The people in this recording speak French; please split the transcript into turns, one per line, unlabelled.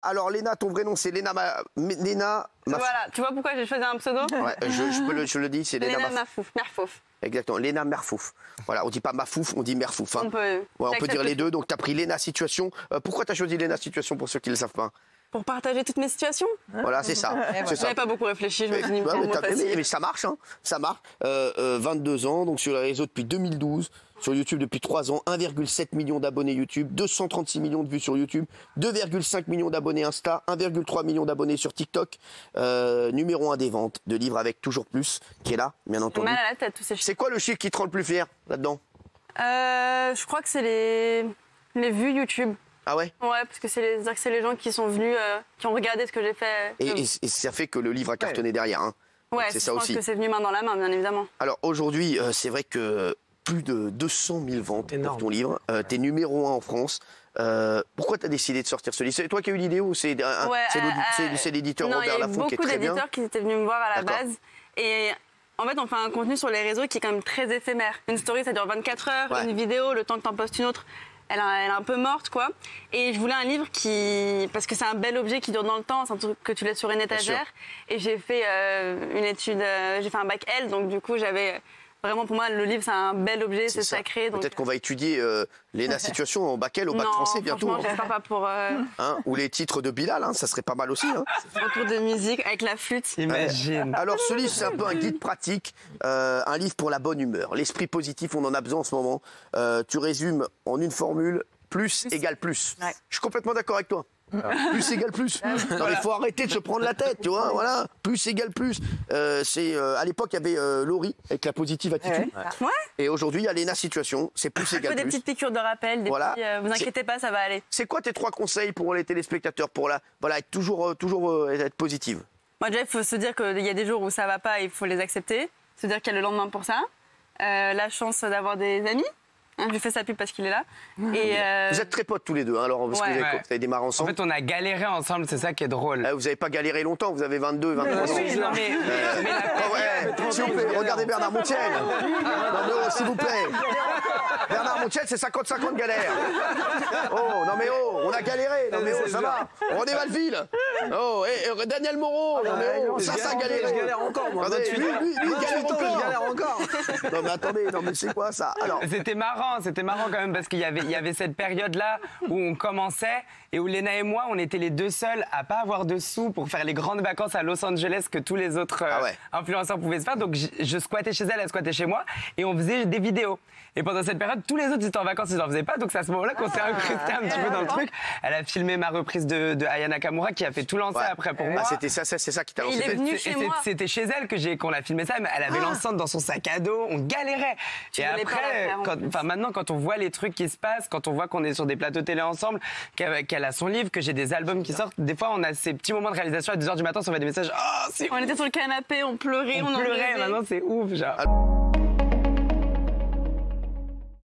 Alors Léna, ton vrai nom c'est Léna
Voilà, tu vois pourquoi j'ai choisi un pseudo?
Ouais, je le dis, c'est Léna
Mafouf. Merfouf.
Exactement, Léna Merfouf. Voilà, on dit pas Mafouf, on dit Merfouf. Hein. On peut dire les deux, donc tu as pris Léna Situation. Pourquoi tu as choisi Léna Situation pour ceux qui ne le savent pas?
Pour partager toutes mes situations.
Voilà, c'est ça.
Je n'avais pas beaucoup réfléchi, je me suis dit,
mais ça marche, hein. Ça marche. 22 ans, donc sur les réseaux depuis 2012. Sur YouTube depuis 3 ans, 1,7 million d'abonnés YouTube, 236 millions de vues sur YouTube, 2,5 millions d'abonnés Insta, 1,3 million d'abonnés sur TikTok. Numéro 1 des ventes de livres avec Toujours Plus, qui est là, bien entendu.
Mal à la tête, tous ces chiffres.
C'est quoi le chiffre qui te rend le plus fier là-dedans?
Je crois que c'est les vues YouTube.
Ah ouais?
Ouais, parce que c'est les gens qui sont venus, qui ont regardé ce que j'ai fait.
Et ça fait que le livre a cartonné derrière. Hein.
Ouais,
c'est ça
je pense
aussi.
Que c'est venu main dans la main, bien évidemment.
Alors aujourd'hui, c'est vrai que plus de 200 000 ventes pour ton livre. T'es numéro 1 en France. Pourquoi t'as décidé de sortir ce livre? C'est toi qui as eu l'idée ou c'est l'éditeur Robert Laffont qui est très bien?
Il y a beaucoup d'éditeurs qui étaient venus me voir à la base. Et en fait, on fait un contenu sur les réseaux qui est quand même très éphémère. Une story, ça dure 24 heures. Ouais. Une vidéo, le temps que t'en postes une autre, elle est un peu morte, quoi. Et je voulais un livre parce que c'est un bel objet qui dure dans le temps, c'est un truc que tu laisses sur une étagère. Et j'ai fait une étude, j'ai fait un bac L, donc du coup, j'avais... Vraiment, pour moi, le livre, c'est un bel objet, c'est sacré.
Peut-être qu'on va étudier Léna Situation en bac L au bac français bientôt.
Non, j'espère pas pour...
Hein, ou les titres de Bilal, hein, ça serait pas mal aussi. Hein.
Un cours de musique avec la flûte.
Imagine.
Alors, ce livre, c'est un peu un guide pratique, un livre pour la bonne humeur. L'esprit positif, on en a besoin en ce moment. Tu résumes en une formule, plus égale plus. Ouais. Je suis complètement d'accord avec toi. Plus égale plus. Non, il faut arrêter de se prendre la tête, tu vois. Voilà, plus égale plus. À l'époque, il y avait Laurie avec la positive attitude.
Ouais.
Et aujourd'hui, il y a Léna Situation. C'est plus égale plus.
Des petites piqûres de rappel. Vous inquiétez pas, ça va aller.
C'est quoi tes 3 conseils pour les téléspectateurs pour être toujours être positive?
Moi, déjà, il faut se dire qu'il y a des jours où ça va pas, il faut les accepter. Se dire qu'il y a le lendemain pour ça. La chance d'avoir des amis. Je lui fais sa pub parce qu'il est là. Et
Vous êtes très potes tous les deux, hein, alors, parce que vous avez démarré ensemble.
En fait, on a galéré ensemble, c'est ça qui est drôle.
Vous n'avez pas galéré longtemps, vous avez 22, 23 ans.
Oui, non, mais
s'il vous plaît, regardez Bernard Montiel. Non, mais s'il vous plaît. Bernard Montiel, c'est 50-50 galère. Oh, non mais on a galéré. Non mais ça va. René Valville. Oh, et Daniel Moreau. Non mais ça a galéré.
Je galère encore, moi.
Lui,
je galère encore.
Non mais attendez, mais c'est quoi ça? Alors,
c'était marrant quand même parce qu'il y avait cette période-là où on commençait et où Léna et moi, on était les deux seuls à pas avoir de sous pour faire les grandes vacances à Los Angeles que tous les autres influenceurs pouvaient se faire. Donc je squattais chez elle squattait chez moi et on faisait des vidéos. Et pendant cette période, tous les autres étaient en vacances, ils en faisaient pas. Donc c'est à ce moment-là qu'on s'est incrusté un petit peu dans le truc. Elle a filmé ma reprise de Aya Nakamura qui a fait tout lancer après pour moi.
C'est ça qui t'a lancé.
Il est venu chez moi.
C'était chez elle qu'on a filmé ça, mais elle avait l'enceinte dans son sac à dos, on galérait. Et après, maintenant quand on voit les trucs qui se passent, quand on voit qu'on est sur des plateaux télé ensemble, qu'elle a son livre, que j'ai des albums qui sortent, des fois on a ces petits moments de réalisation à 2h du matin, on s'envoie des messages. Oh,
on était sur le canapé, on pleurait,
on pleurait. Maintenant c'est ouf, genre.